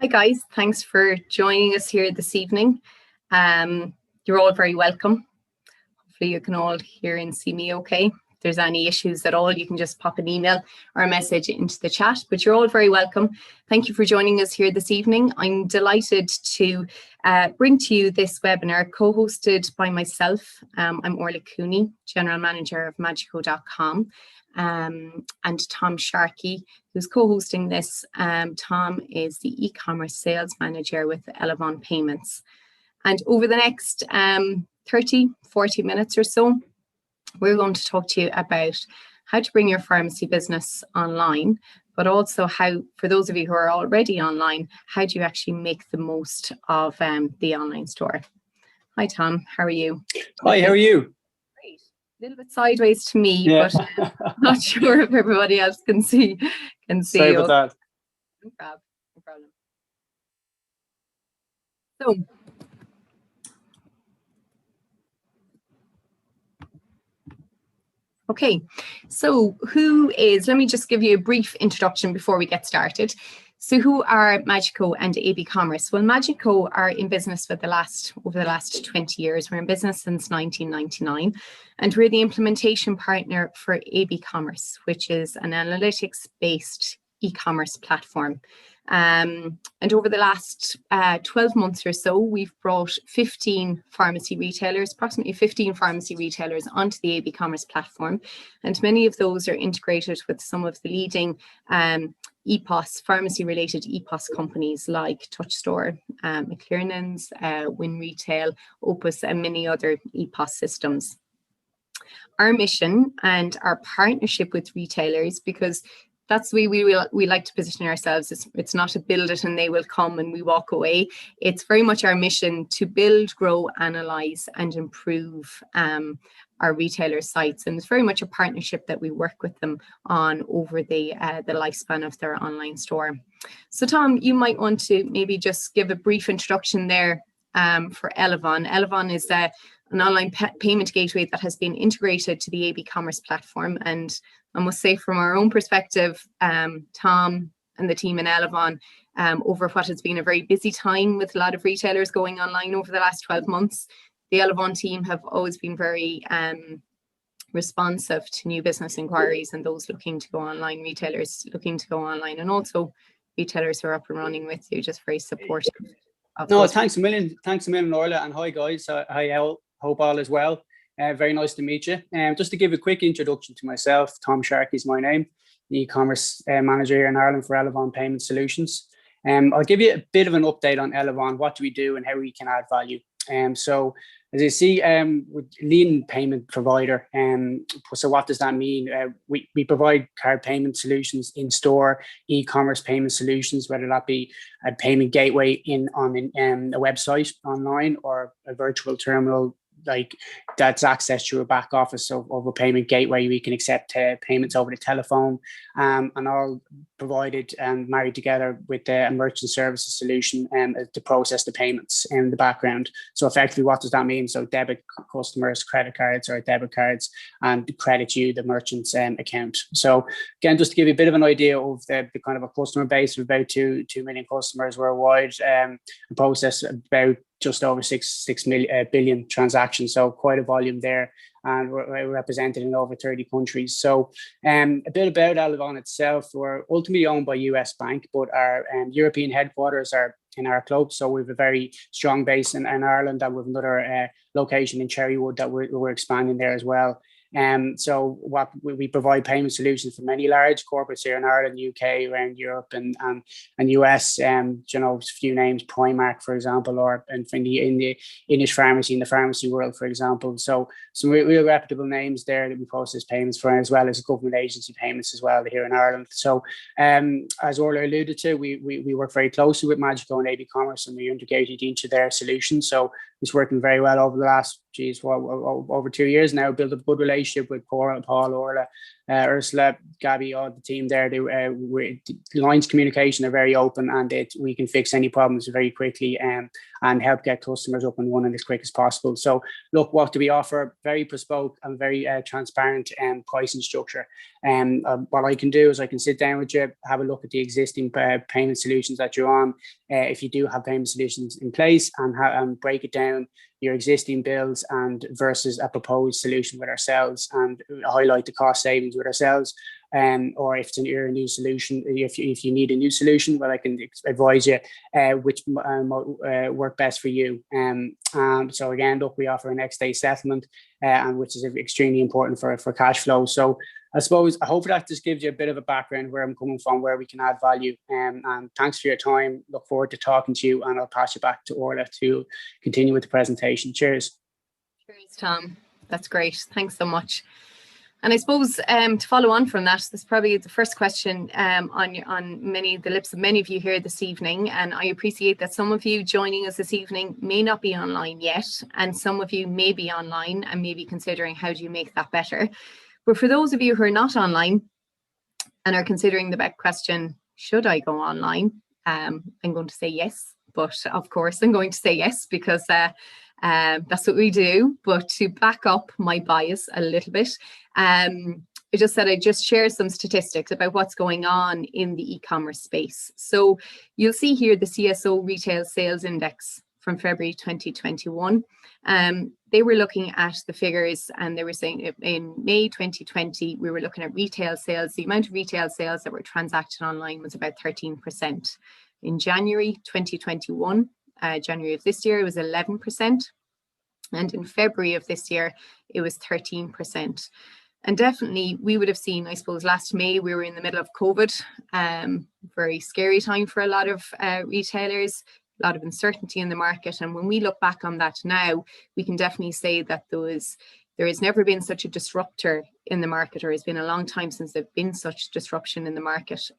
Hi guys, thanks for joining us here this evening. You're all very welcome. Hopefully you can all hear and see me okay. If there's any issues at all, you can just pop an email or a message into the chat, but you're all very welcome. Thank you for joining us here this evening. I'm delighted to bring to you this webinar co-hosted by myself. I'm Orla Cooney, General Manager of Magico.com. And Tom Sharkey, who's co-hosting this. Tom is the e-commerce sales manager with Elevon Payments. And over the next 30, 40 minutes or so, we're going to talk to you about how to bring your pharmacy business online, but also how, for those of you who are already online, how do you actually make the most of the online store? Hi, Tom. How are you? Hi, how are you? A little bit sideways to me, yeah. But I'm not sure if everybody else can see. Sorry about that. No problem. So, okay, so let me just give you a brief introduction before we get started. So who are Magico and AB Commerce? Well, Magico are in business over the last 20 years. We're in business since 1999, and we're the implementation partner for AB Commerce, which is an analytics-based e-commerce platform. And over the last 12 months or so, we've brought 15 pharmacy retailers, approximately 15 pharmacy retailers onto the AB Commerce platform. And many of those are integrated with some of the leading Epos, pharmacy-related Epos companies like TouchStore, McLernan's, Win Retail, Opus, and many other Epos systems. Our mission and our partnership with retailers, because that's the way we like to position ourselves. It's not a build it and they will come and we walk away. It's very much our mission to build, grow, analyze, and improve our retailer sites. And it's very much a partnership that we work with them on over the lifespan of their online store. So Tom, you might want to maybe just give a brief introduction there for Elevon. Elevon is an online payment gateway that has been integrated to the AB Commerce platform. And I must say, from our own perspective, Tom and the team in Elevon, over what has been a very busy time with a lot of retailers going online over the last 12 months, the Elevon team have always been very responsive to new business inquiries and those looking to go online, retailers looking to go online, and also retailers who are up and running with you, just very supportive. No, thanks a million, Orla, and hi guys. Hi, El. Hope all is well. Very nice to meet you. Just to give a quick introduction to myself, Tom Sharkey is my name, the e-commerce manager here in Ireland for Elevon Payment Solutions. I'll give you a bit of an update on Elevon, what do we do and how we can add value. So as you see, with leading payment provider, so what does that mean? We provide card payment solutions in store, e-commerce payment solutions, whether that be a payment gateway on a website online or a virtual terminal like that's access to a back office of a payment gateway. We can accept payments over the telephone, and all provided and married together with a merchant services solution to process the payments in the background. So effectively, what does that mean? So debit customers, credit cards or debit cards, and credit you the merchant's account. So again, just to give you a bit of an idea of the kind of a customer base of about 2 million customers worldwide, and process about just over 6 billion transactions, so quite a volume there, and we're represented in over 30 countries. So a bit about Elevon itself. We're ultimately owned by US Bank, but our European headquarters are in our club. So we have a very strong base in Ireland, and we have another location in Cherrywood that we're expanding there as well. So what we provide payment solutions for many large corporates here in Ireland, UK, around Europe and US. You know, a few names, Primark, for example, or in the English pharmacy, in the pharmacy world, for example. So some real reputable names there that we process payments for, as well as government agency payments as well here in Ireland. So as Orla alluded to, we work very closely with Magico and AB Commerce, and we integrated into their solutions. So it's working very well over the last, over 2 years now. Built a good relationship with Paul, Orla, Ursula, Gabby, all the team there. The lines of communication are very open, and we can fix any problems very quickly and help get customers up and running as quick as possible. So look, what do we offer? Very bespoke and very transparent pricing structure. What I can do is I can sit down with you, have a look at the existing payment solutions that you're on, if you do have payment solutions in place, and break it down, your existing bills and versus a proposed solution with ourselves, and highlight the cost savings with ourselves. Or if it's a new solution, if you need a new solution, well, I can advise you which work best for you. So again, look, we offer a next day settlement, and which is extremely important for cash flow. So I hope that just gives you a bit of a background where I'm coming from, where we can add value. And thanks for your time. Look forward to talking to you, and I'll pass you back to Orla to continue with the presentation. Cheers. Cheers, Tom. That's great. Thanks so much. And I suppose to follow on from that, this is probably the first question on the lips of many of you here this evening. And I appreciate that some of you joining us this evening may not be online yet, and some of you may be online and may be considering how do you make that better. But for those of you who are not online and are considering the big question, should I go online? I'm going to say yes, but of course I'm going to say yes because that's what we do. But to back up my bias a little bit, I just said I'd just share some statistics about what's going on in the e-commerce space. So you'll see here the CSO Retail Sales Index from February 2021. They were looking at the figures, and they were saying in May 2020, we were looking at retail sales. The amount of retail sales that were transacted online was about 13%. In January 2021, January of this year, it was 11%. And in February of this year, it was 13%. And definitely we would have seen, I suppose, last May, we were in the middle of COVID, very scary time for a lot of retailers, a lot of uncertainty in the market. And when we look back on that now, we can definitely say that there has never been such a disruptor in the market, or it's been a long time since there's been such disruption in the market,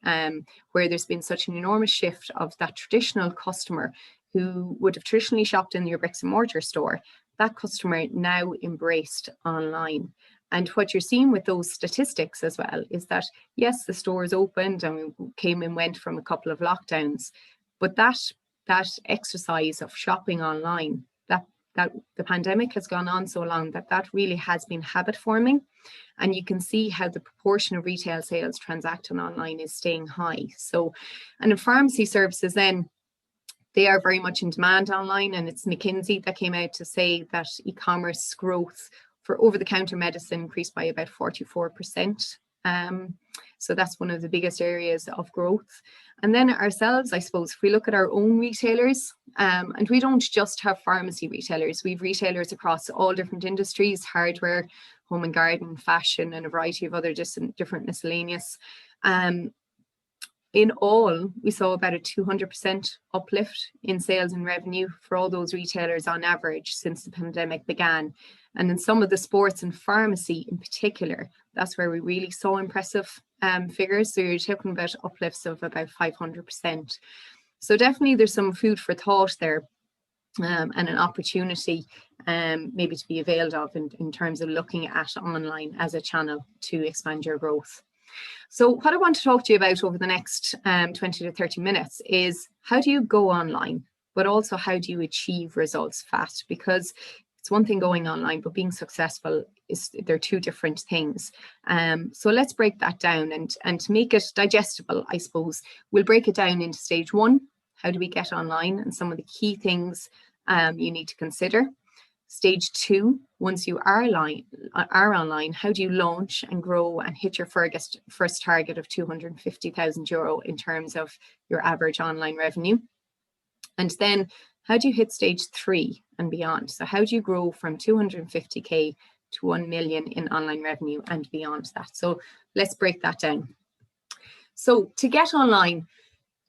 where there's been such an enormous shift of that traditional customer who would have traditionally shopped in your bricks and mortar store. That customer now embraced online. And what you're seeing with those statistics as well is that, yes, the stores opened and we came and went from a couple of lockdowns, but that exercise of shopping online, that the pandemic has gone on so long that really has been habit forming. And you can see how the proportion of retail sales transacted online is staying high. So, and in pharmacy services then, they are very much in demand online, and it's McKinsey that came out to say that e-commerce growth for over-the-counter medicine increased by about 44%. So that's one of the biggest areas of growth. And then ourselves, I suppose, if we look at our own retailers, and we don't just have pharmacy retailers, we've retailers across all different industries, hardware, home and garden, fashion, and a variety of other different miscellaneous. In all, we saw about a 200% uplift in sales and revenue for all those retailers on average since the pandemic began. And in some of the sports and pharmacy in particular, that's where we really saw impressive figures. So you're talking about uplifts of about 500%. So definitely there's some food for thought there, and an opportunity maybe to be availed of in terms of looking at online as a channel to expand your growth. So what I want to talk to you about over the next 20 to 30 minutes is how do you go online, but also how do you achieve results fast? Because it's one thing going online, but being successful they're two different things. So let's break that down, and to make it digestible, I suppose, we'll break it down into stage one. How do we get online, and some of the key things you need to consider. Stage two, once you are online, how do you launch and grow and hit your first target of €250,000 in terms of your average online revenue? And then how do you hit stage three and beyond? So how do you grow from 250K to 1 million in online revenue and beyond that? So let's break that down. So to get online,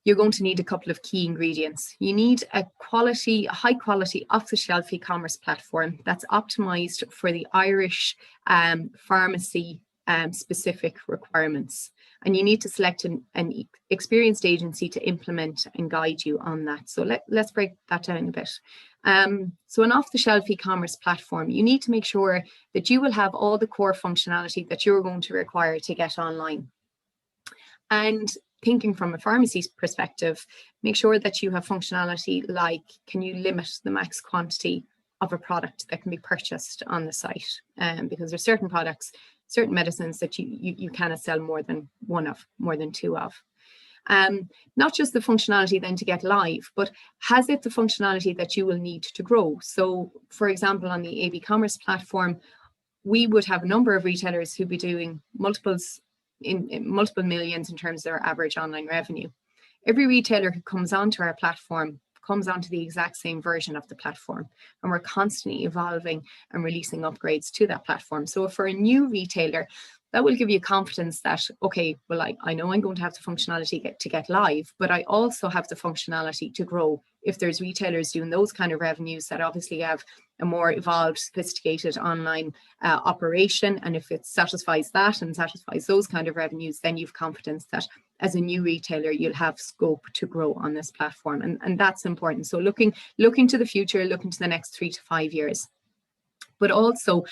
you're going to need a couple of key ingredients. You need a high quality, off-the-shelf e-commerce platform that's optimized for the Irish pharmacy specific requirements. And you need to select an experienced agency to implement and guide you on that. So let's break that down a bit. So an off-the-shelf e-commerce platform, you need to make sure that you will have all the core functionality that you're going to require to get online. And thinking from a pharmacy's perspective, make sure that you have functionality like, can you limit the max quantity of a product that can be purchased on the site? Because there's certain products, certain medicines that you cannot sell more than more than two of. Not just the functionality then to get live, but has it the functionality that you will need to grow? So for example, on the AB Commerce platform, we would have a number of retailers who'd be doing multiple millions in terms of their average online revenue. Every retailer who comes onto our platform comes onto the exact same version of the platform, and we're constantly evolving and releasing upgrades to that platform. So for a new retailer, that will give you confidence that, okay, well, I know I'm going to have the functionality to get live, but I also have the functionality to grow. If there's retailers doing those kind of revenues that obviously have a more evolved, sophisticated online operation, and if it satisfies that and satisfies those kind of revenues, then you've confidence that as a new retailer, you'll have scope to grow on this platform. And that's important. So looking to the future, looking to the next 3 to 5 years. But also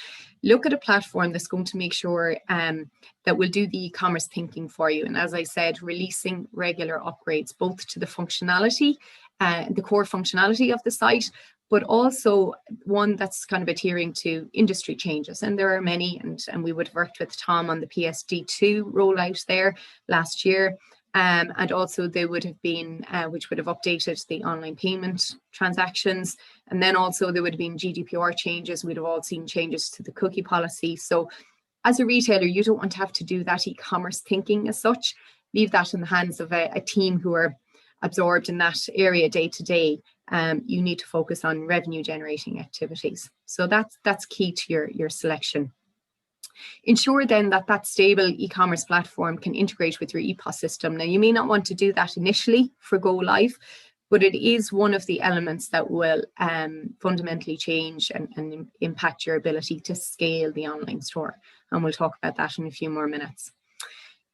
look at a platform that's going to make sure that will do the e-commerce thinking for you. And as I said, releasing regular upgrades, both to the functionality, the core functionality of the site, but also one that's kind of adhering to industry changes. And there are many, and we would have worked with Tom on the PSD2 rollout there last year. And also they would have been, which would have updated the online payment transactions. And then also there would have been GDPR changes. We'd have all seen changes to the cookie policy. So as a retailer, you don't want to have to do that e-commerce thinking as such. Leave that in the hands of a team who are absorbed in that area day to day. You need to focus on revenue generating activities. So that's key to your selection. Ensure then that stable e-commerce platform can integrate with your Epos system. Now, you may not want to do that initially for go live, but it is one of the elements that will fundamentally change and impact your ability to scale the online store. And we'll talk about that in a few more minutes.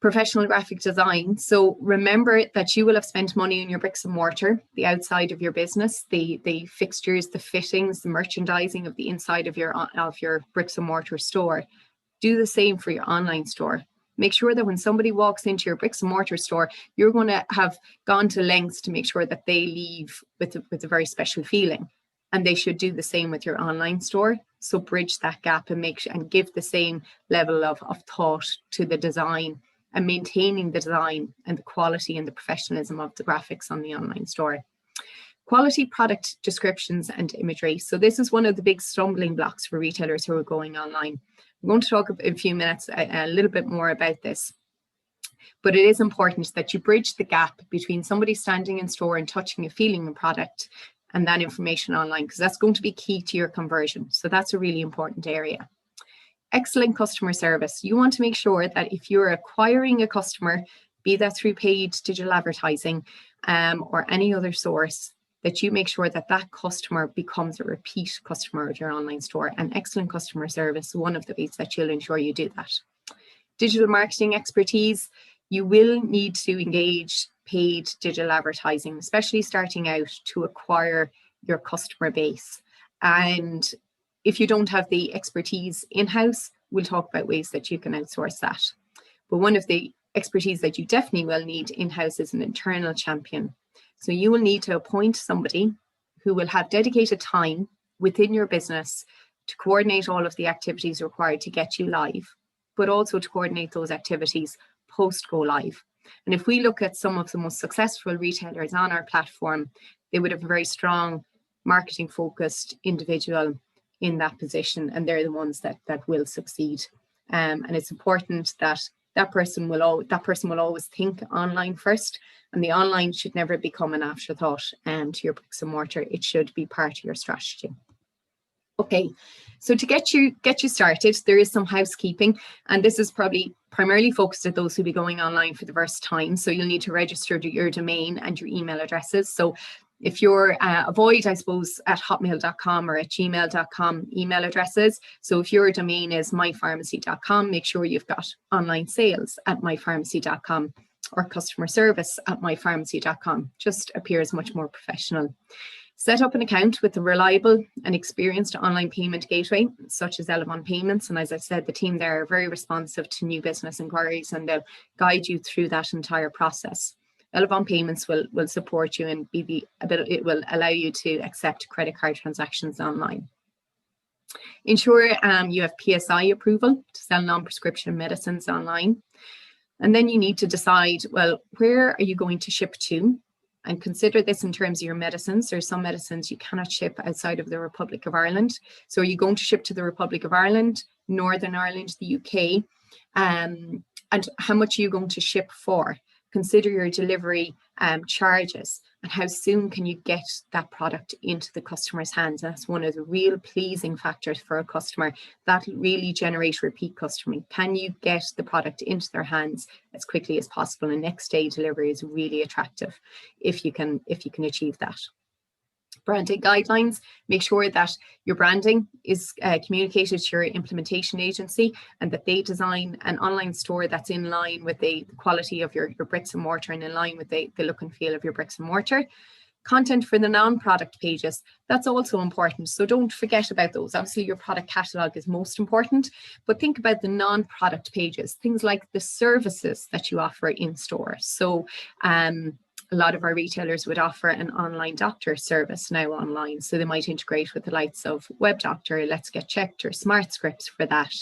Professional graphic design. So remember that you will have spent money on your bricks and mortar, the outside of your business, the fixtures, the fittings, the merchandising of the inside of your bricks and mortar store. Do the same for your online store. Make sure that when somebody walks into your bricks and mortar store, you're going to have gone to lengths to make sure that they leave with a very special feeling. And they should do the same with your online store. So bridge that gap and give the same level of thought to the design and maintaining the design and the quality and the professionalism of the graphics on the online store. Quality product descriptions and imagery. So this is one of the big stumbling blocks for retailers who are going online. I'm going to talk in a few minutes a little bit more about this. But it is important that you bridge the gap between somebody standing in store and touching and feeling the product and that information online, because that's going to be key to your conversion. So that's a really important area. Excellent customer service. You want to make sure that if you're acquiring a customer, be that through paid digital advertising or any other source, that you make sure that customer becomes a repeat customer of your online store. And excellent customer service, one of the ways that you'll ensure you do that. Digital marketing expertise. You will need to engage paid digital advertising, especially starting out, to acquire your customer base. And if you don't have the expertise in-house, we'll talk about ways that you can outsource that. But one of the expertise that you definitely will need in-house is an internal champion. So you will need to appoint somebody who will have dedicated time within your business to coordinate all of the activities required to get you live, but also to coordinate those activities post go live. And if we look at some of the most successful retailers on our platform, they would have a very strong marketing focused individual in that position, and they're the ones that will succeed. And it's important that that person will always think online first, and the online should never become an afterthought to your bricks and mortar. It should be part of your strategy. Okay, so to get you started, there is some housekeeping, and this is probably primarily focused at those who be going online for the first time. So you'll need to register your domain and your email addresses. So if you're avoid, I suppose, at hotmail.com or at gmail.com email addresses. So if your domain is mypharmacy.com, make sure you've got online sales at mypharmacy.com or customer service at mypharmacy.com. Just appears much more professional. Set up an account with a reliable and experienced online payment gateway, such as Elevon Payments. And as I said, the team there are very responsive to new business inquiries, and they'll guide you through that entire process. Elevon Payments will support you and it will allow you to accept credit card transactions online. Ensure you have PSI approval to sell non-prescription medicines online. And then you need to decide, well, where are you going to ship to? And consider this in terms of your medicines. There's some medicines you cannot ship outside of the Republic of Ireland. So are you going to ship to the Republic of Ireland, Northern Ireland, the UK? And how much are you going to ship for? Consider your delivery charges and how soon can you get that product into the customer's hands. That's one of the real pleasing factors for a customer that really generates repeat customers. Can you get the product into their hands as quickly as possible? And next day delivery is really attractive if you can achieve that. Branding guidelines, make sure that your branding is communicated to your implementation agency and that they design an online store that's in line with the quality of your bricks and mortar and in line with the look and feel of your bricks and mortar. Content for the non-product pages, that's also important. So don't forget about those. Obviously, your product catalog is most important, but think about the non-product pages, things like the services that you offer in store. So, a lot of our retailers would offer an online doctor service now online. So they might integrate with the likes of Web Doctor, Let's Get Checked, or Smart Scripts for that.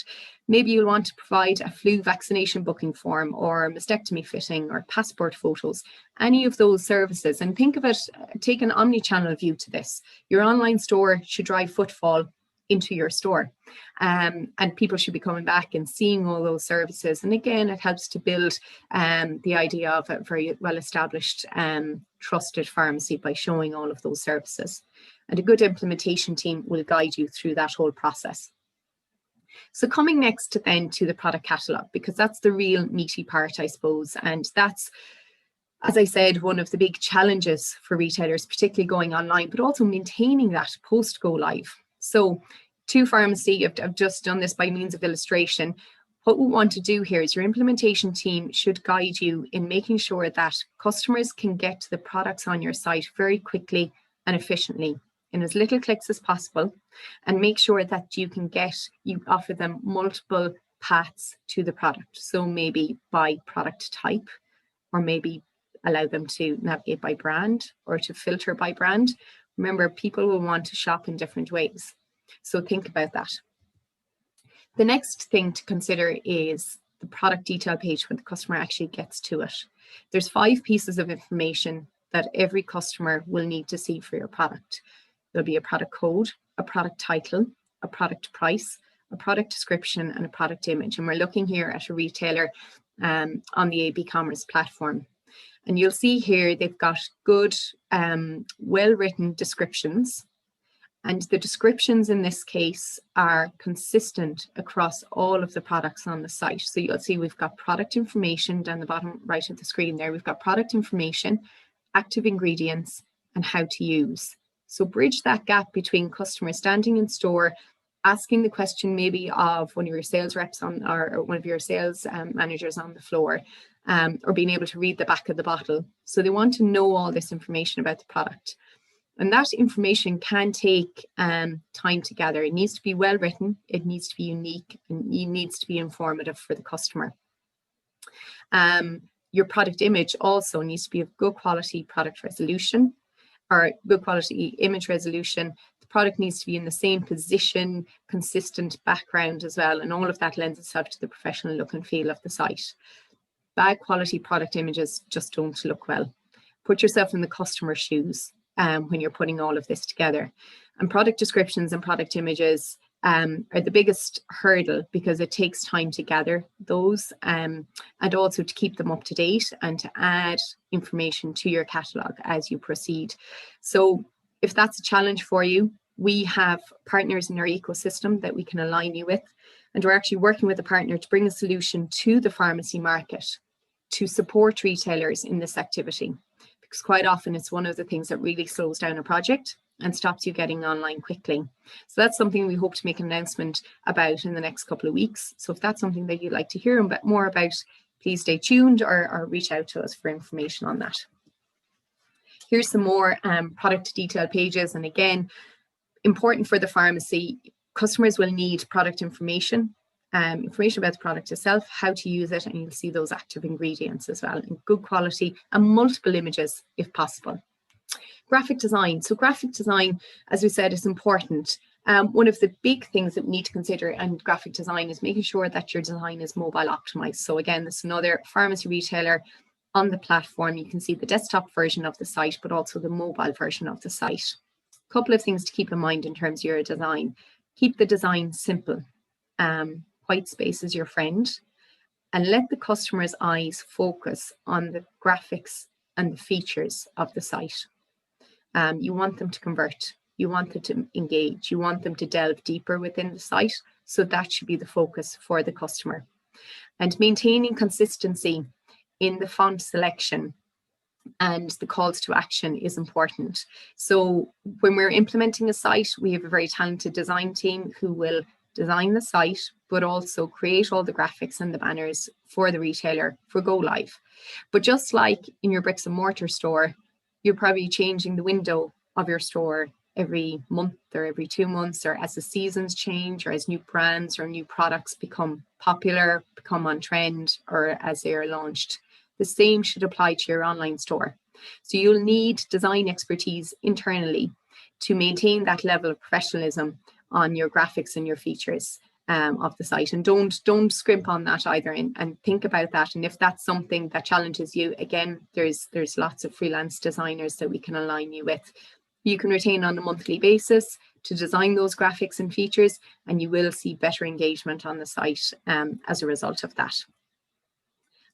Maybe you'll want to provide a flu vaccination booking form or mastectomy fitting or passport photos, any of those services. And think of it, take an omni-channel view to this. Your online store should drive footfall into your store, and people should be coming back and seeing all those services. And again, it helps to build the idea of a very well-established, trusted pharmacy by showing all of those services. And a good implementation team will guide you through that whole process. So coming next then to the product catalog, because that's the real meaty part, I suppose, and that's, as I said, one of the big challenges for retailers, particularly going online, but also maintaining that post go live. So to pharmacy, I've just done this by means of illustration. What we want to do here is your implementation team should guide you in making sure that customers can get to the products on your site very quickly and efficiently in as little clicks as possible, and make sure that you offer them multiple paths to the product. So maybe by product type, or maybe allow them to navigate by brand or to filter by brand. Remember, people will want to shop in different ways. So think about that. The next thing to consider is the product detail page when the customer actually gets to it. There's 5 pieces of information that every customer will need to see for your product. There'll be a product code, a product title, a product price, a product description, and a product image. And we're looking here at a retailer on the AB Commerce platform. And you'll see here they've got good, well-written descriptions. And the descriptions in this case are consistent across all of the products on the site. So you'll see we've got product information down the bottom right of the screen there. We've got product information, active ingredients, and how to use. So bridge that gap between customers standing in store, asking the question maybe of one of your sales reps or one of your sales managers on the floor, or being able to read the back of the bottle. So they want to know all this information about the product. And that information can take time to gather. It needs to be well written, it needs to be unique, and it needs to be informative for the customer. Your product image also needs to be of good quality product resolution, or good quality image resolution. The product needs to be in the same position, consistent background as well, and all of that lends itself to the professional look and feel of the site. Bad quality product images just don't look well. Put yourself in the customer's shoes when you're putting all of this together. And product descriptions and product images are the biggest hurdle because it takes time to gather those and also to keep them up to date and to add information to your catalogue as you proceed. So if that's a challenge for you, we have partners in our ecosystem that we can align you with. And we're actually working with a partner to bring a solution to the pharmacy market to support retailers in this activity. Because quite often it's one of the things that really slows down a project and stops you getting online quickly. So that's something we hope to make an announcement about in the next couple of weeks. So if that's something that you'd like to hear more about, please stay tuned or reach out to us for information on that. Here's some more product detail pages. And again, important for the pharmacy, customers will need product information, information about the product itself, how to use it, and you'll see those active ingredients as well in good quality and multiple images if possible. Graphic design. So graphic design, as we said, is important. One of the big things that we need to consider in graphic design is making sure that your design is mobile optimized. So again, this is another pharmacy retailer on the platform. You can see the desktop version of the site, but also the mobile version of the site. A couple of things to keep in mind in terms of your design. Keep the design simple. White space is your friend, and let the customer's eyes focus on the graphics and the features of the site. You want them to convert, you want them to engage, you want them to delve deeper within the site, so that should be the focus for the customer. And maintaining consistency in the font selection and the calls to action is important. So when we're implementing a site, we have a very talented design team who will design the site, but also create all the graphics and the banners for the retailer for go live. But just like in your bricks and mortar store, you're probably changing the window of your store every month or every 2 months, or as the seasons change, or as new brands or new products become popular, become on trend, or as they are launched. The same should apply to your online store. So you'll need design expertise internally to maintain that level of professionalism on your graphics and your features of the site. And don't scrimp on that either, and think about that. And if that's something that challenges you, again, there's lots of freelance designers that we can align you with. You can retain on a monthly basis to design those graphics and features, and you will see better engagement on the site as a result of that.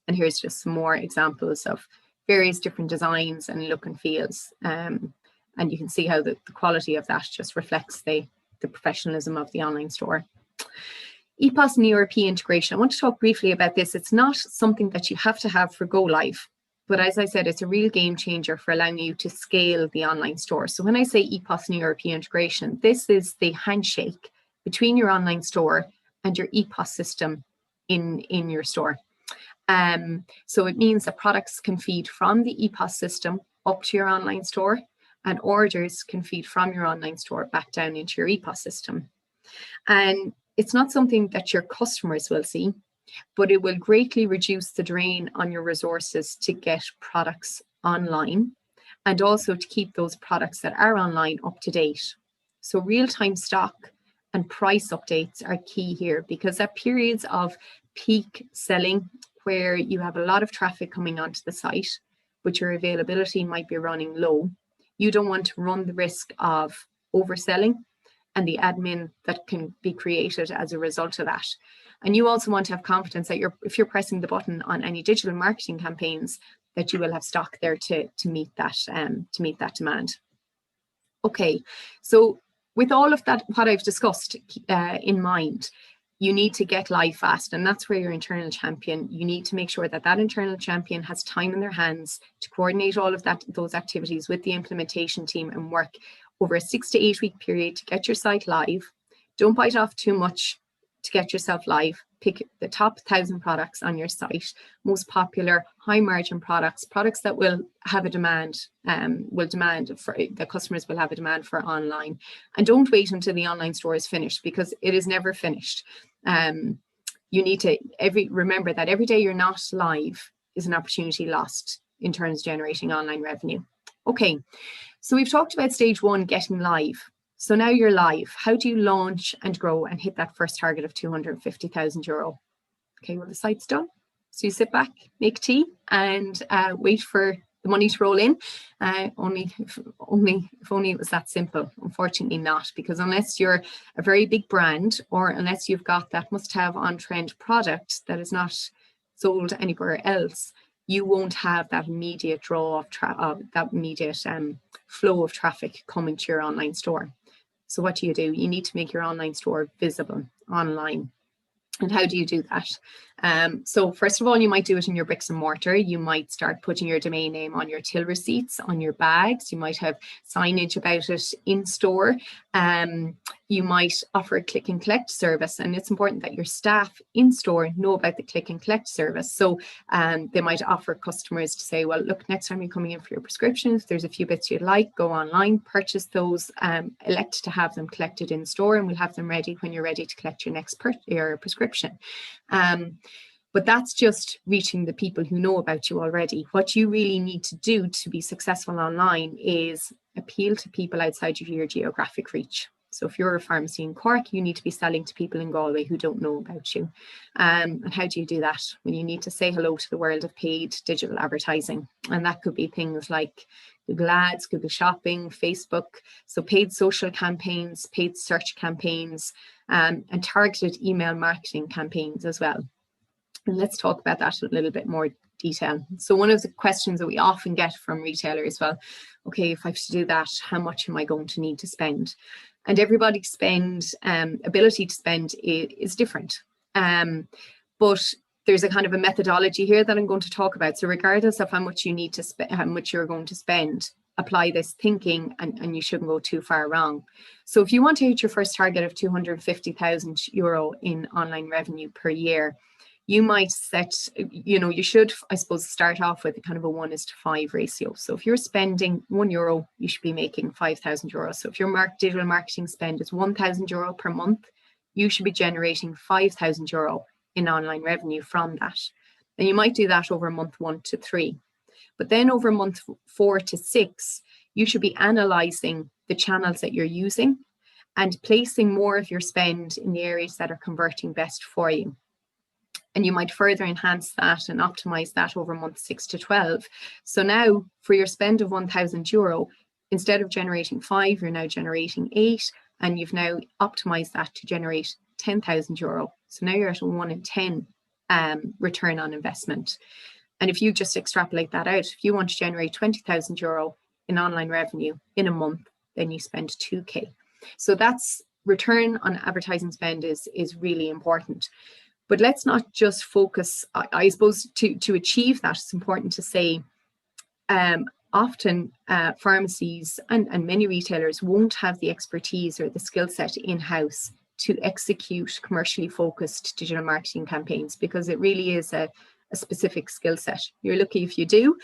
And here's just some more examples of various different designs and look and feels. And you can see how the quality of that just reflects the professionalism of the online store. Epos and ERP integration. I want to talk briefly about this. It's not something that you have to have for go live, but as I said, it's a real game changer for allowing you to scale the online store. So when I say Epos and ERP integration, this is the handshake between your online store and your Epos system in your store. So it means that products can feed from the Epos system up to your online store, and orders can feed from your online store back down into your Epos system. And it's not something that your customers will see, but it will greatly reduce the drain on your resources to get products online, and also to keep those products that are online up to date. So real-time stock and price updates are key here, because at periods of peak selling, where you have a lot of traffic coming onto the site, but your availability might be running low, you don't want to run the risk of overselling and the admin that can be created as a result of that. And you also want to have confidence that if you're pressing the button on any digital marketing campaigns, that you will have stock there to meet that demand. Okay, so with all of that, what I've discussed in mind, you need to get live fast, and that's where your internal champion, you need to make sure that that internal champion has time in their hands to coordinate all of those activities with the implementation team and work over a 6 to 8 week period to get your site live. Don't bite off too much to get yourself live. Pick the top 1,000 products on your site, most popular, high margin products that will have a demand, the customers will have a demand for online. And don't wait until the online store is finished, because it is never finished. You need to remember that every day you're not live is an opportunity lost in terms of generating online revenue. Okay, so we've talked about stage 1, getting live. So now you're live. How do you launch and grow and hit that first target of €250,000? Okay, well, the site's done. So you sit back, make tea, and wait for the money to roll in. If only it was that simple. Unfortunately not, because unless you're a very big brand, or unless you've got that must-have on-trend product that is not sold anywhere else, you won't have that immediate draw of that immediate flow of traffic coming to your online store. So what do? You need to make your online store visible online. And how do you do that? So first of all, you might do it in your bricks and mortar. You might start putting your domain name on your till receipts, on your bags. You might have signage about it in store. You might offer a click and collect service, and it's important that your staff in store know about the click and collect service. So they might offer customers to say, well, look, next time you're coming in for your prescriptions, there's a few bits you'd like, go online, purchase those, elect to have them collected in store, and we'll have them ready when you're ready to collect your next your prescription. But that's just reaching the people who know about you already. What you really need to do to be successful online is appeal to people outside of your geographic reach. So if you're a pharmacy in Cork, you need to be selling to people in Galway who don't know about you. And how do you do that? Well, you need to say hello to the world of paid digital advertising. And that could be things like Google Ads, Google Shopping, Facebook. So paid social campaigns, paid search campaigns, and targeted email marketing campaigns as well. And let's talk about that in a little bit more detail. So one of the questions that we often get from retailers, well, okay, if I have to do that, how much am I going to need to spend? And everybody's ability to spend is different. But there's a kind of a methodology here that I'm going to talk about. So regardless of how much you need to spend, how much you're going to spend, apply this thinking and you shouldn't go too far wrong. So if you want to hit your first target of €250,000 in online revenue per year, you might set, you should, I suppose, start off with a kind of a 1:5 ratio. So if you're spending €1, you should be making €5,000. So if your digital marketing spend is €1,000 per month, you should be generating €5,000 in online revenue from that. And you might do that over month 1 to 3. But then over month 4 to 6, you should be analysing the channels that you're using and placing more of your spend in the areas that are converting best for you. And you might further enhance that and optimize that over month 6 to 12. So now for your spend of €1,000, instead of generating 5, you're now generating 8, and you've now optimized that to generate €10,000. So now you're at a 1 in 10 return on investment. And if you just extrapolate that out, if you want to generate €20,000 in online revenue in a month, then you spend 2K. So that's return on advertising spend is really important. But let's not just focus, I suppose, to achieve that, it's important to say often pharmacies and many retailers won't have the expertise or the skill set in-house to execute commercially focused digital marketing campaigns, because it really is a specific skill set. You're lucky if you do,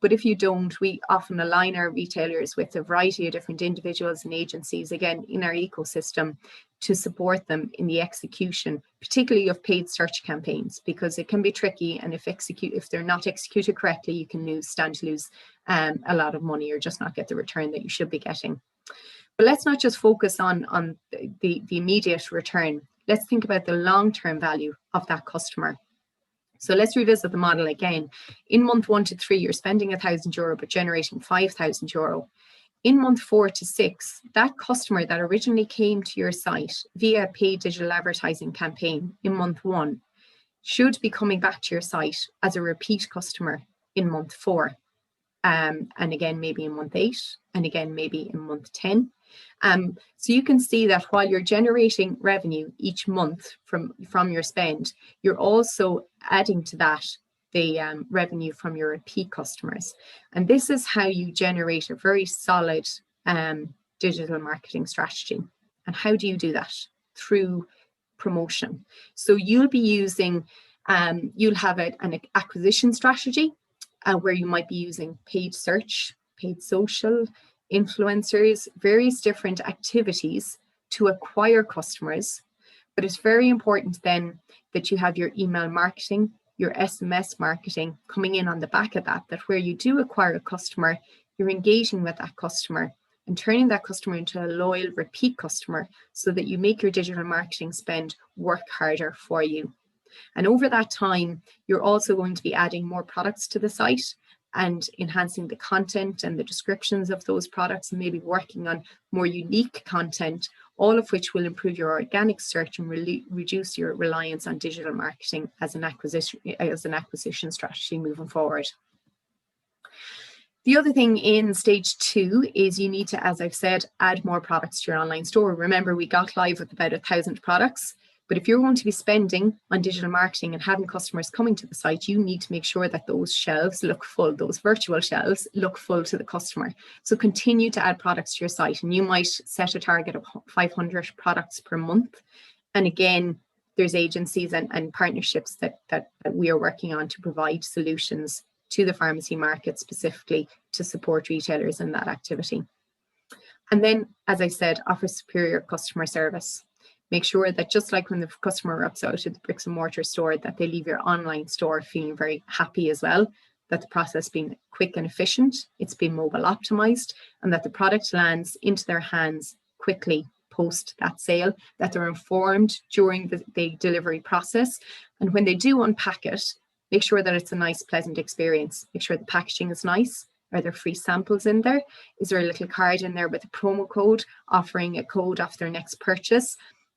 but if you don't, we often align our retailers with a variety of different individuals and agencies, again, in our ecosystem, to support them in the execution, particularly of paid search campaigns, because it can be tricky, and if they're not executed correctly, you can stand to lose a lot of money or just not get the return that you should be getting. But let's not just focus on the immediate return. Let's think about the long-term value of that customer. So let's revisit the model again. In month 1 to 3, you're spending €1,000 but generating €5,000. In month 4 to 6, that customer that originally came to your site via a paid digital advertising campaign in month 1 should be coming back to your site as a repeat customer in month 4. And again, maybe in month 8, and again, maybe in month 10. So you can see that while you're generating revenue each month from your spend, you're also adding to that the revenue from your repeat customers. And this is how you generate a very solid digital marketing strategy. And how do you do that? Through promotion. So you'll be using, you'll have an acquisition strategy where you might be using paid search, paid social, influencers, various different activities to acquire customers. But it's very important then that you have your email marketing, your SMS marketing coming in on the back of that where you do acquire a customer, you're engaging with that customer and turning that customer into a loyal repeat customer so that you make your digital marketing spend work harder for you. And over that time, you're also going to be adding more products to the site and enhancing the content and the descriptions of those products, and maybe working on more unique content, all of which will improve your organic search and reduce your reliance on digital marketing as an acquisition strategy moving forward. The other thing in stage 2 is you need to, as I've said, add more products to your online store. Remember, we got live with about 1,000 products. But if you're going to be spending on digital marketing and having customers coming to the site, you need to make sure that those shelves look full, those virtual shelves look full to the customer. So continue to add products to your site, and you might set a target of 500 products per month. And again, there's agencies and partnerships that we are working on to provide solutions to the pharmacy market specifically to support retailers in that activity. And then, as I said, offer superior customer service. Make sure that just like when the customer walks out of the bricks and mortar store, that they leave your online store feeling very happy as well, that the process being quick and efficient, it's been mobile optimized, and that the product lands into their hands quickly post that sale, that they're informed during the delivery process. And when they do unpack it, make sure that it's a nice, pleasant experience. Make sure the packaging is nice. Are there free samples in there? Is there a little card in there with a promo code, offering a code off their next purchase?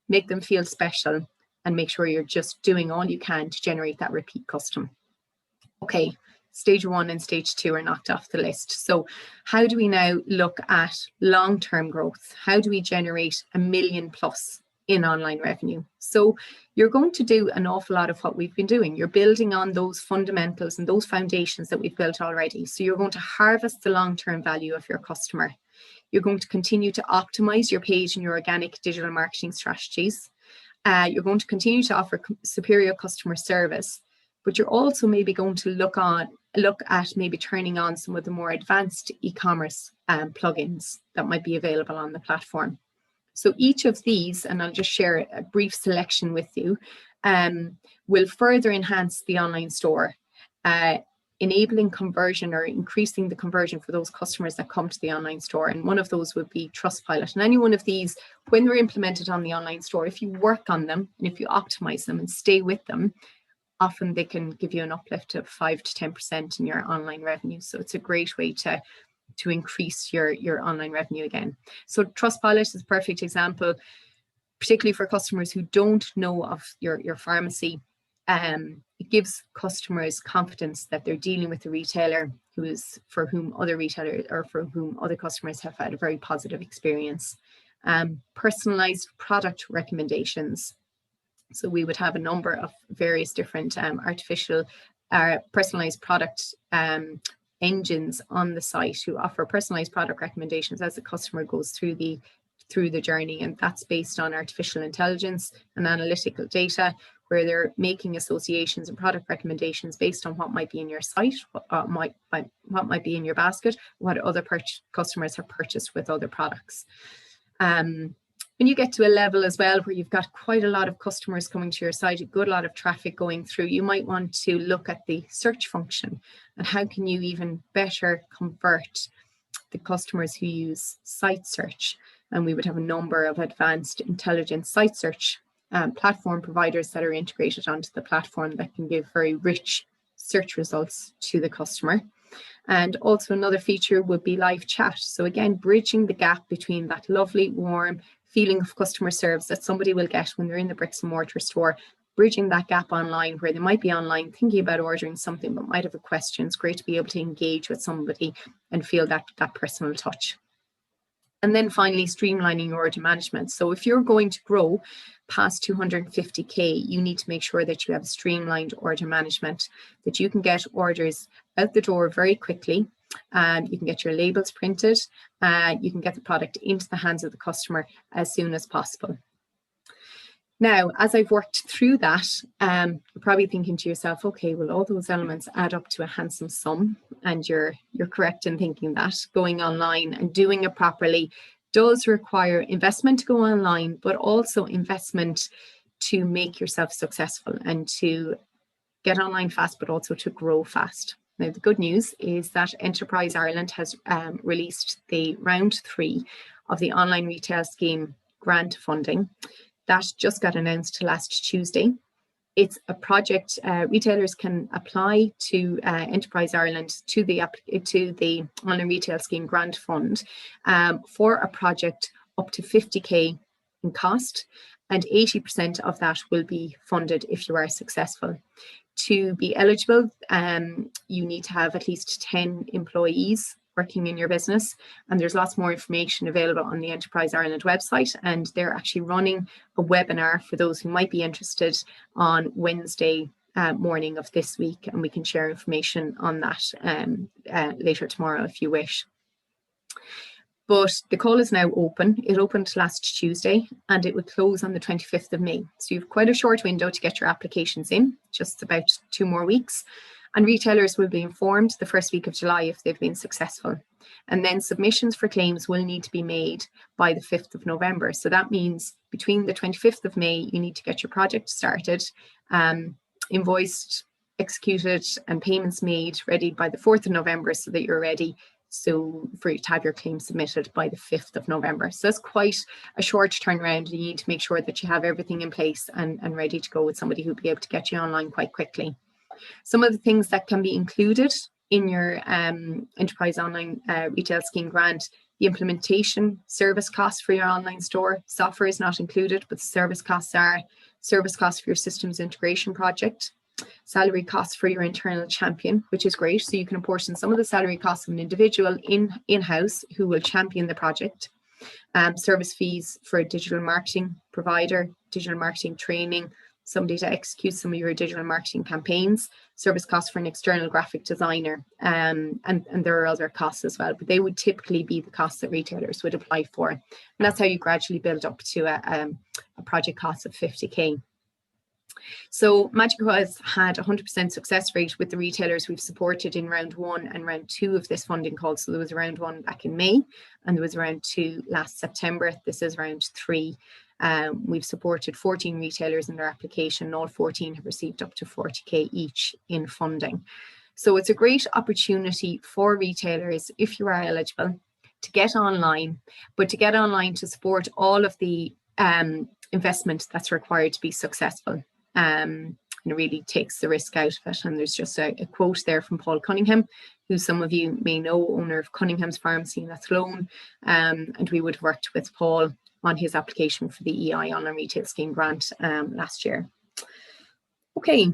Make them feel special, and make sure you're just doing all you can to generate that repeat custom. Okay, stage 1 and stage 2 are knocked off the list. So how do we now look at long-term growth? How do we generate $1 million+ in online revenue? So you're going to do an awful lot of what we've been doing. You're building on those fundamentals and those foundations that we've built already. So you're going to harvest the long-term value of your customer. You're going to continue to optimize your page and your organic digital marketing strategies. You're going to continue to offer superior customer service, but you're also maybe going to look at maybe turning on some of the more advanced e-commerce plugins that might be available on the platform. So each of these, and I'll just share a brief selection with you, will further enhance the online store, enabling conversion or increasing the conversion for those customers that come to the online store. And one of those would be Trustpilot. And any one of these, when they're implemented on the online store, if you work on them and if you optimize them and stay with them, often they can give you an uplift of 5 to 10% in your online revenue. So it's a great way to increase your online revenue again. So Trustpilot is a perfect example, particularly for customers who don't know of your pharmacy. It gives customers confidence that they're dealing with a retailer for whom other customers have had a very positive experience. Personalized product recommendations. So we would have a number of various different personalized product engines on the site who offer personalized product recommendations as the customer goes through the journey, and that's based on artificial intelligence and analytical data, where they're making associations and product recommendations based on what might be in your site, what might be in your basket, what other customers have purchased with other products. When you get to a level as well where you've got quite a lot of customers coming to your site, a good lot of traffic going through, you might want to look at the search function and how can you even better convert the customers who use site search. And we would have a number of advanced intelligent site search platform providers that are integrated onto the platform that can give very rich search results to the customer. And also another feature would be live chat. So again, bridging the gap between that lovely, warm feeling of customer service that somebody will get when they're in the bricks and mortar store, bridging that gap online where they might be online thinking about ordering something but might have a question. It's great to be able to engage with somebody and feel that personal touch. And then finally, streamlining your order management. So if you're going to grow past 250K, you need to make sure that you have streamlined order management, that you can get orders out the door very quickly. You can get your labels printed. You can get the product into the hands of the customer as soon as possible. Now, as I've worked through that, you're probably thinking to yourself, okay, well, all those elements add up to a handsome sum, and you're correct in thinking that going online and doing it properly does require investment to go online, but also investment to make yourself successful and to get online fast, but also to grow fast. Now, the good news is that Enterprise Ireland has released the round 3 of the online retail scheme grant funding. That just got announced last Tuesday. It's a project retailers can apply to Enterprise Ireland to the online retail scheme grant fund for a project up to 50K in cost, and 80% of that will be funded if you are successful. To be eligible, you need to have at least 10 employees working in your business. And there's lots more information available on the Enterprise Ireland website. And they're actually running a webinar for those who might be interested on Wednesday morning of this week. And we can share information on that later tomorrow if you wish. But the call is now open. It opened last Tuesday and it will close on the 25th of May. So you have quite a short window to get your applications in, just about 2 more weeks. And retailers will be informed the first week of July if they've been successful. And then submissions for claims will need to be made by the 5th of November. So that means between the 25th of May, you need to get your project started, invoiced, executed, and payments made ready by the 4th of November so that you're ready for you to have your claim submitted by the 5th of November. So that's quite a short turnaround. You need to make sure that you have everything in place and ready to go with somebody who'll be able to get you online quite quickly. Some of the things that can be included in your Enterprise Online Retail Scheme grant: the implementation service costs for your online store. Software is not included, but service costs are. Service costs for your systems integration project. Salary costs for your internal champion, which is great. So you can apportion some of the salary costs of an individual in-house who will champion the project. Service fees for a digital marketing provider, digital marketing training, somebody to execute some of your digital marketing campaigns, service costs for an external graphic designer, and there are other costs as well, but they would typically be the costs that retailers would apply for. And that's how you gradually build up to a project cost of 50k. So Magico has had 100% success rate with the retailers we've supported in round 1 and round 2 of this funding call. So there was round 1 back in May and there was round 2 last September. This is round 3. We've supported 14 retailers in their application, and all 14 have received up to 40k each in funding. So it's a great opportunity for retailers, if you are eligible, to get online, but to get online to support all of the investment that's required to be successful. And it really takes the risk out of it. And there's just a quote there from Paul Cunningham, who some of you may know, owner of Cunningham's Pharmacy in Athlone. And we would have worked with Paul on his application for the EI Online Retail Scheme grant last year. Okay,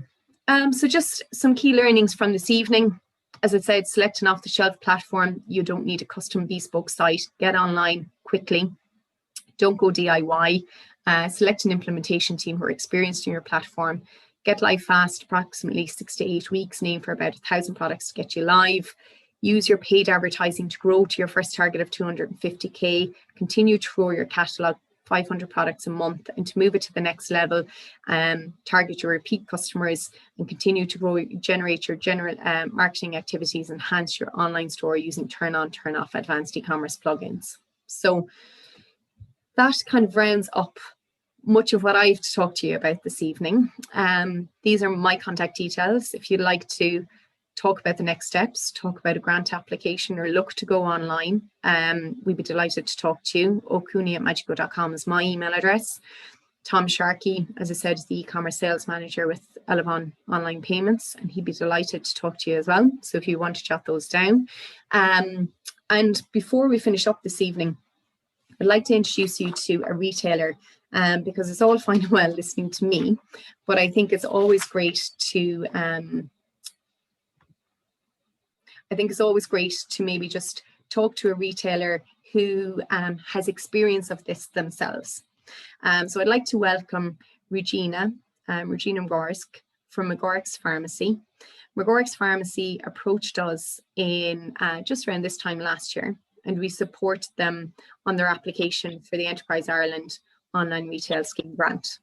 so just some key learnings from this evening. As I said, select an off-the-shelf platform. You don't need a custom bespoke site. Get online quickly. Don't go DIY. Select an implementation team who are experienced in your platform. Get live fast, approximately 6 to 8 weeks, and aim for about 1,000 products to get you live. Use your paid advertising to grow to your first target of 250k. Continue to grow your catalogue, 500 products a month, and to move it to the next level, target your repeat customers and continue to grow, generate your general marketing activities, enhance your online store using turn on, turn off advanced e-commerce plugins. So that kind of rounds up much of what I have to talk to you about this evening. These are my contact details. If you'd like to talk about the next steps, talk about a grant application, or look to go online, we'd be delighted to talk to you. O'Cooney@magico.com is my email address. Tom Sharkey, as I said, is the e-commerce sales manager with Elevon Online Payments, and he'd be delighted to talk to you as well. So if you want to jot those down. And before we finish up this evening, I'd like to introduce you to a retailer, because it's all fine and well listening to me, but I think it's always great to maybe just talk to a retailer who has experience of this themselves. So I'd like to welcome Regina Mgorsk from Mgorsk's Pharmacy. Mgorsk's Pharmacy approached us in just around this time last year, and we support them on their application for the Enterprise Ireland Online Retail Scheme grant.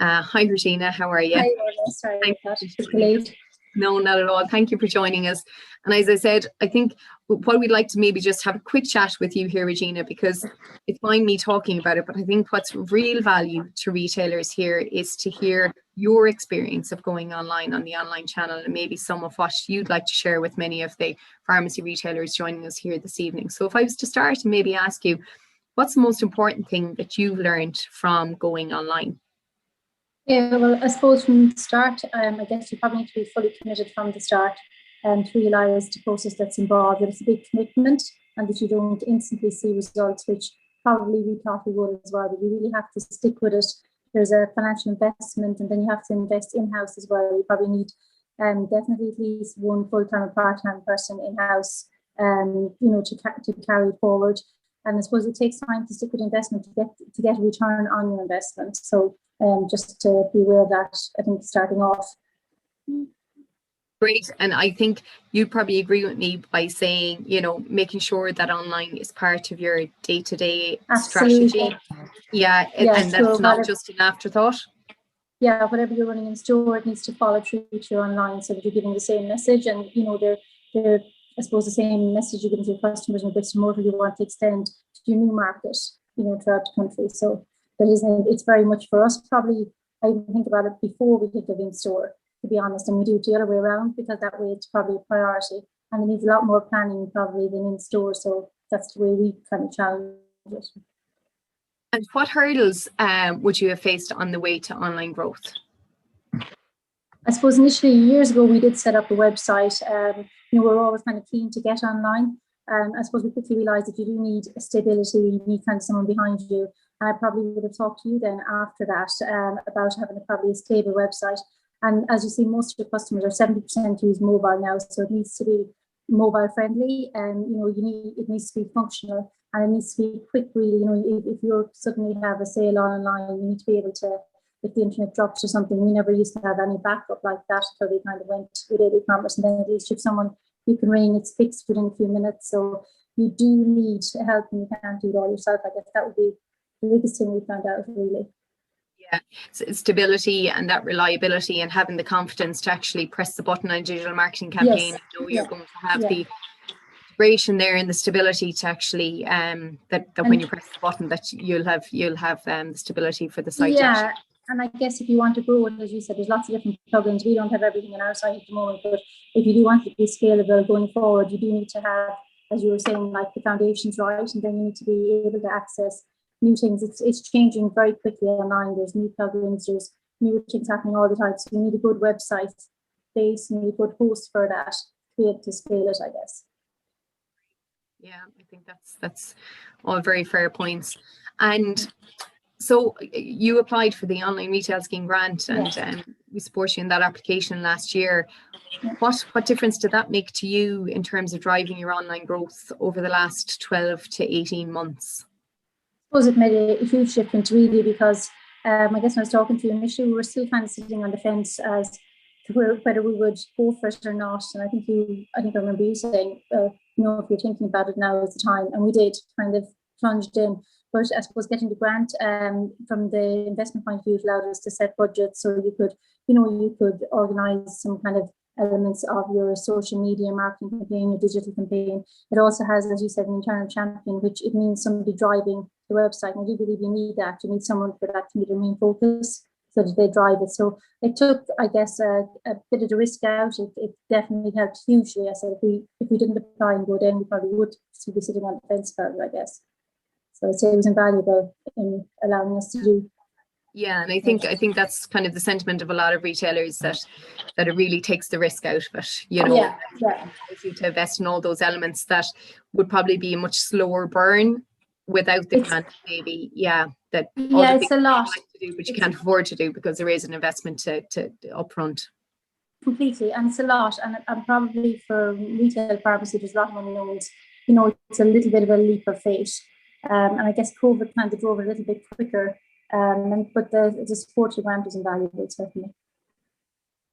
Hi Regina, how are you? Hi, Orla. Sorry about that. No, not at all. Thank you for joining us. And as I said, I think what we'd like to maybe just have a quick chat with you here, Regina, because it's fine me talking about it, but I think what's real value to retailers here is to hear your experience of going online on the online channel, and maybe some of what you'd like to share with many of the pharmacy retailers joining us here this evening. So if I was to start and maybe ask you, what's the most important thing that you've learned from going online? Yeah, well, I suppose from the start, I guess you probably need to be fully committed from the start and to realise the process that's involved. It's a big commitment and that you don't instantly see results, which probably we thought we would as well, but you really have to stick with it. There's a financial investment, and then you have to invest in-house as well. You probably need definitely at least one full-time or part-time person in-house to carry forward. And I suppose it takes time to stick with investment to get a return on your investment. So just to be aware of that, I think starting off. Great. And I think you'd probably agree with me by saying, making sure that online is part of your day-to-day strategy. Yeah, and that's not just an afterthought. Yeah, whatever you're running in store, it needs to follow through to your online, so that you're giving the same message, and they're I suppose the same message you're giving to your customers in bricks and mortar you want to extend to your new market, throughout the country. So it's very much for us. Probably I even think about it before we think of in store, to be honest, and we do it the other way around, because that way it's probably a priority, and it needs a lot more planning probably than in store. So that's the way we kind of challenge it. And what hurdles would you have faced on the way to online growth? I suppose initially, years ago, we did set up a website. We were always kind of keen to get online. I suppose we quickly realised that you do need a stability, you need kind of someone behind you. And I probably would have talked to you then after that about having probably a stable website. And as you see, most of your customers are 70% use mobile now, so it needs to be mobile friendly, and it needs to be functional, and it needs to be quick. Really, if you suddenly have a sale online, you need to be able to. If the internet drops or something, we never used to have any backup like that until we kind of went with e-commerce, and then at least if someone you can ring, it's fixed within a few minutes. So you do need help, and you can't do it all yourself. I guess that would be the biggest thing we found out, really. Yeah, so stability and that reliability, and having the confidence to actually press the button on a digital marketing campaign. Yes. And you're going to have the integration there and the stability to actually that when you press the button, that you'll have the stability for the site. Yeah. And I guess if you want to grow it, as you said, there's lots of different plugins. We don't have everything on our site at the moment, but if you do want it to be scalable going forward, you do need to have, as you were saying, like the foundations right, and then you need to be able to access new things. It's changing very quickly online. There's new plugins, there's new things happening all the time. So you need a good website base, you need a good host for that to be able to scale it, I guess. Yeah, I think that's all very fair points. And so you applied for the online retail scheme grant, and we support you in that application last year. What difference did that make to you in terms of driving your online growth over the last 12 to 18 months? I suppose it made a huge difference, really, because I guess when I was talking to you initially, we were still kind of sitting on the fence as to whether we would go for it or not. And I think I remember you saying, if you're thinking about it, now is the time. And we did, kind of plunged in. But I suppose getting the grant from the investment point of view allowed us to set budgets, so you could organise some kind of elements of your social media marketing campaign, your digital campaign. It also has, as you said, an internal champion, which it means somebody driving the website. And I do believe you need that. You need someone for that to be the main focus, so that they drive it. So it took, I guess, a bit of the risk out. It definitely helped hugely. I said if we didn't apply and go down, we probably would still be sitting on the fence about it, I guess. So I'd say it was invaluable in allowing us to do. Yeah, and I think that's kind of the sentiment of a lot of retailers, that it really takes the risk out of it. If you to invest in all those elements that would probably be a much slower burn without the grant, maybe. Yeah, it's a lot like to do, but you can't afford to do because there is an investment to upfront. Completely, and it's a lot, and probably for retail pharmacy, there's a lot of unknowns. It's a little bit of a leap of faith. And I guess COVID kind of drove it a little bit quicker, but the support to grant is invaluable, certainly.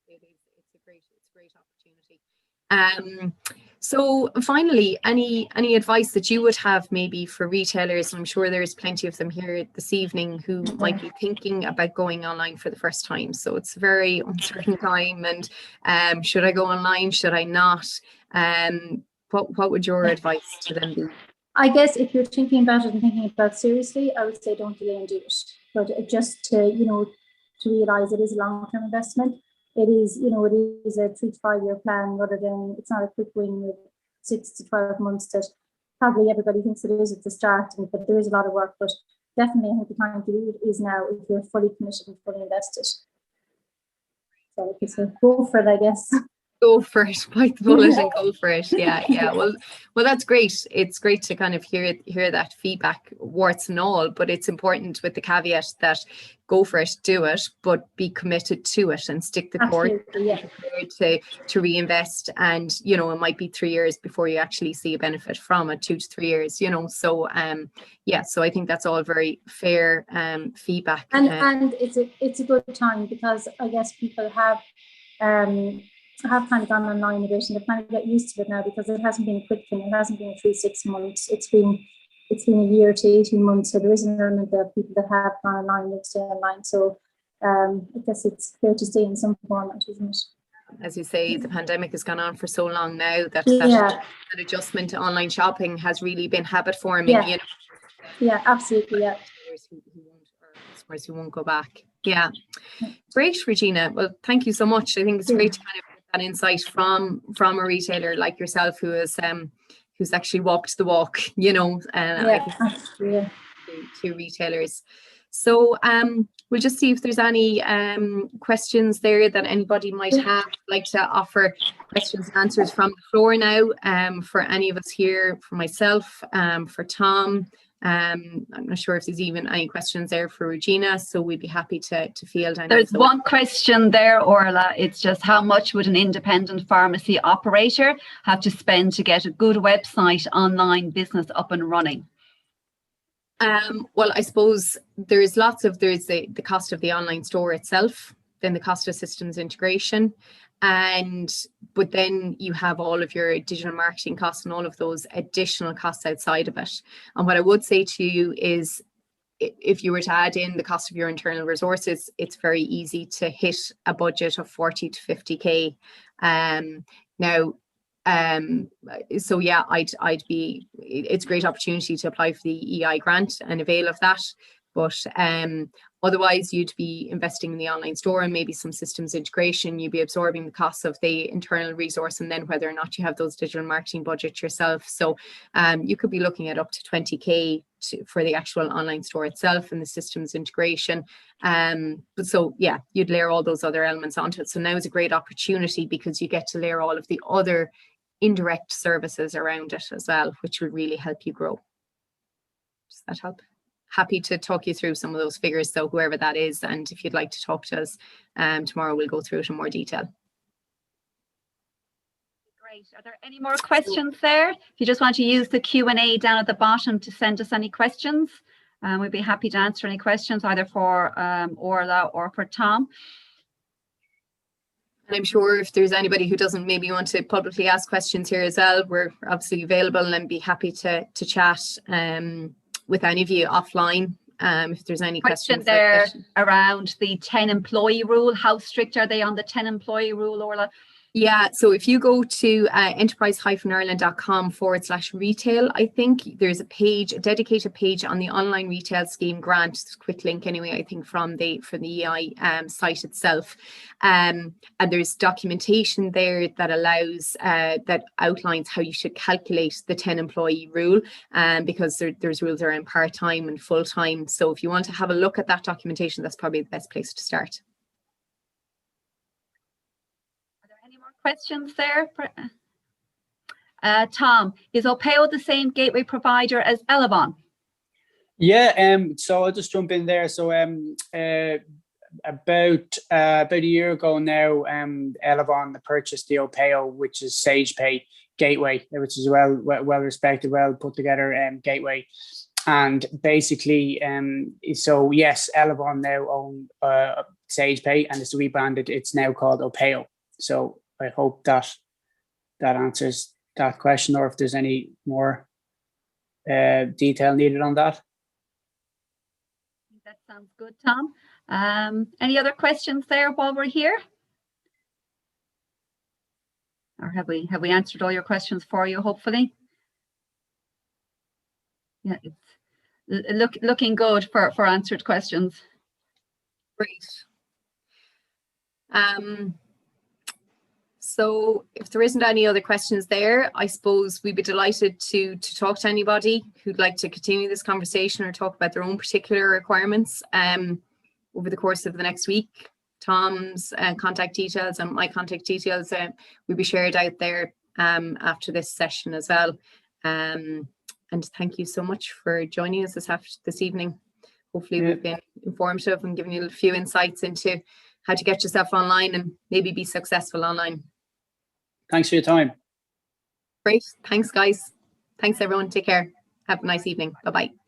It's a great opportunity. So finally, any advice that you would have maybe for retailers? I'm sure there's plenty of them here this evening who might be thinking about going online for the first time. So it's a very uncertain time, and should I go online? Should I not? What would your advice to them be? I guess if you're thinking about it and thinking about it seriously, I would say don't delay and do it. But just to realise it is a long-term investment. It is a 3 to 5 year plan, rather than, it's not a quick win with 6 to 12 months that probably everybody thinks it is at the start. But there is a lot of work. But definitely, I think the time to do it is now, if you're fully committed and fully invested. So go for it, I guess. Go for it, bite the bullet and go for it. Yeah. Well, that's great. It's great to kind of hear that feedback, warts and all, but it's important with the caveat that go for it, do it, but be committed to it and stick the course. To reinvest. And, you know, it might be 3 years before you actually see a benefit from it, 2 to 3 years, you know. So, so I think that's all very fair feedback. And it's a good time, because I guess people have kind of gone online a bit, and they've kind of got used to it now, because it hasn't been a quick thing. It hasn't been a 3-6 months. It's been a year to 18 months. So there is an element of people that have gone online, will stay online. So I guess it's fair to stay in some format, isn't it? As you say, the pandemic has gone on for so long now that adjustment to online shopping has really been habit forming. Yeah, you know? Yeah, absolutely. Yeah. Customers who won't go back. Yeah. Great, Regina. Well, thank you so much. I think it's great to kind of get that insight from a retailer like yourself who is who's actually walked the walk, you know, to retailers. So we'll just see if there's any questions there that anybody might have. I'd like to offer questions and answers from the floor now for any of us here, for myself, for Tom. I'm not sure if there's even any questions there for Regina, so we'd be happy to field any. There's one question there, Orla. It's just, how much would an independent pharmacy operator have to spend to get a good website online business up and running? Well, I suppose there's the cost of the online store itself, then the cost of systems integration, but then you have all of your digital marketing costs and all of those additional costs outside of it. And what I would say to you is, if you were to add in the cost of your internal resources, it's very easy to hit a budget of 40 to 50k. So yeah, it's a great opportunity to apply for the EI grant and avail of that. But otherwise, you'd be investing in the online store and maybe some systems integration. You'd be absorbing the costs of the internal resource, and then whether or not you have those digital marketing budgets yourself. So you could be looking at up to 20k for the actual online store itself and the systems integration. But so yeah, you'd layer all those other elements onto it. So now is a great opportunity, because you get to layer all of the other indirect services around it as well, which will really help you grow. Does that help? Happy to talk you through some of those figures, so whoever that is, and if you'd like to talk to us tomorrow, we'll go through it in more detail. Great. Are there any more questions there? If you just want to use the Q&A down at the bottom to send us any questions, we'd be happy to answer any questions either for Orla or for Tom. And I'm sure if there's anybody who doesn't maybe want to publicly ask questions here as well, we're obviously available and be happy to chat with any of you offline. If there's any questions there around the 10 employee rule, how strict are they on the 10 employee rule, Orla? Yeah, so if you go to enterprise-ireland.com/retail, I think there's a dedicated page on the online retail scheme grant. It's a quick link anyway, I think, from the EI site itself. And there's documentation there that that outlines how you should calculate the 10 employee rule, because there's rules around part-time and full-time. So if you want to have a look at that documentation, that's probably the best place to start. Questions there? Tom, is Opeo the same gateway provider as Elevon? Yeah, so I'll just jump in there. So about a year ago now, Elevon purchased the Opeo, which is SagePay gateway, which is well respected, well put together gateway. And basically, so yes, Elevon now own SagePay, and it's rebranded. It's now called Opeo. So I hope that answers that question, or if there's any more detail needed on that. That sounds good, Tom. Any other questions there while we're here? Or have we answered all your questions for you, hopefully? Yeah, it's looking good for answered questions. Great. So if there isn't any other questions there, I suppose we'd be delighted to talk to anybody who'd like to continue this conversation or talk about their own particular requirements over the course of the next week. Tom's contact details and my contact details will be shared out there after this session as well. And thank you so much for joining us this evening. Hopefully we've been informative and given you a few insights into how to get yourself online and maybe be successful online. Thanks for your time. Great. Thanks, guys. Thanks, everyone. Take care. Have a nice evening. Bye-bye.